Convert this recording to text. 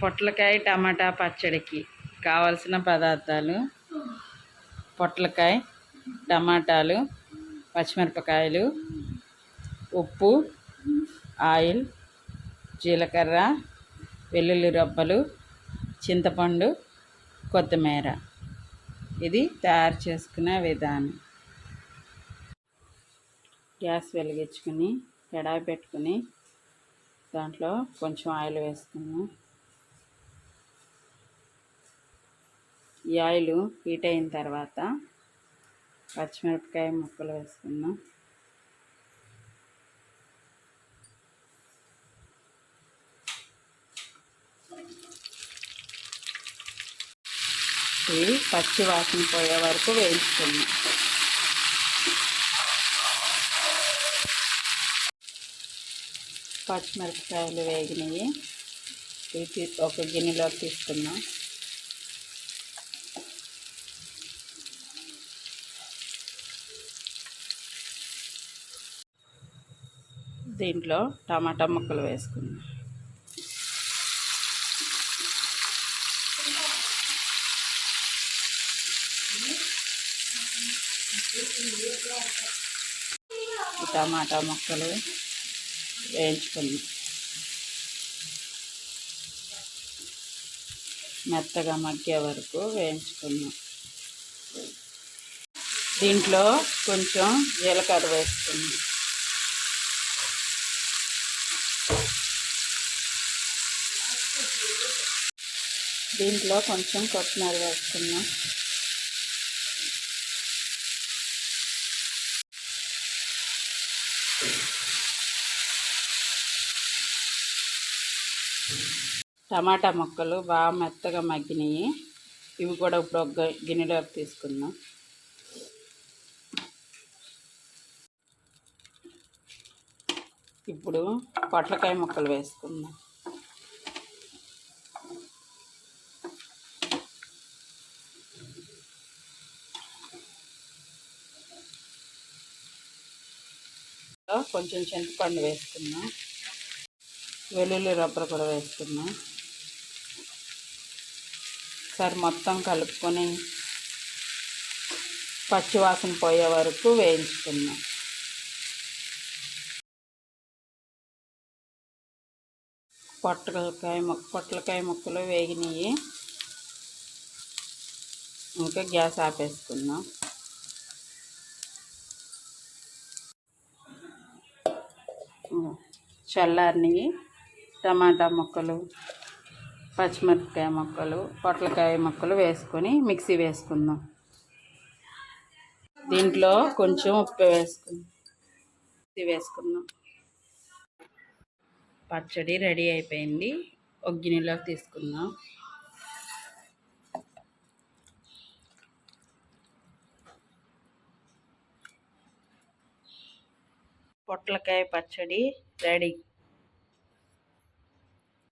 పొట్లకాయ టమాటా పచ్చడికి కావలసిన పదార్థాలు: పొట్లకాయ, టమాటాలు, పచ్చిమిరపకాయలు, ఉప్పు, ఆయిల్, జీలకర్ర, వెల్లుల్లి రబ్బలు, చింతపండు, కొత్తిమీర. ఇది తయారు చేసుకునే విధానం. గ్యాస్ వెలిగించుకుని కడాయి పెట్టుకుని దాంట్లో కొంచెం ఆయిల్ వేసుకున్నాం. ఈ ఆయిల్ హీట్ అయిన తర్వాత పచ్చిమిరపకాయ ముక్కలు వేసుకున్నాం. ఇవి పచ్చి వాసన పోయే వరకు వేయించుకున్నాం. పచ్చిమిరపకాయలు వేగినవి ఒక గిన్నెలోకి తీసుకున్నాం. దీంట్లో టమాటా ముక్కలు వేసుకున్నాం. టమాటా ముక్కలు వేయించుకున్నాం. మెత్తగా మగ్గే వరకు వేయించుకున్నాం. దీంట్లో కొంచెం జీలకర్ర వేసుకున్నాం. దీంట్లో కొంచెం కొత్తిమీర వేసుకున్నాం. టమాటా ముక్కలు బాగా మెత్తగా మగ్గినాయి. ఇవి కూడా ఇప్పుడు ఒక గిన్నెలోకి తీసుకుందాం. ఇప్పుడు పొట్లకాయ ముక్కలు వేసుకుందాం. కొంచెం చింతపండు వేసుకున్నాం. వెల్లుల్లి రబ్బలు కూడా వేసుకున్నాం. సరే మొత్తం కలుపుకొని పచ్చివాసన పోయే వరకు వేయించుకున్నాం. పొట్లకాయ ముక్కలు వేగినాయి. ఇంకా గ్యాస్ ఆపేసుకున్నాం. చల్లారినవి టమాటా ముక్కలు, పచ్చిమిరపకాయ ముక్కలు, పొట్లకాయ ముక్కలు వేసుకొని మిక్సీ వేసుకుందాం. దీంట్లో కొంచెం ఉప్పు వేసుకుందాం. పచ్చడి రెడీ అయిపోయింది. ఒక గిన్నెలోకి తీసుకుందాం. పొట్లకాయ పచ్చడి రెడీ.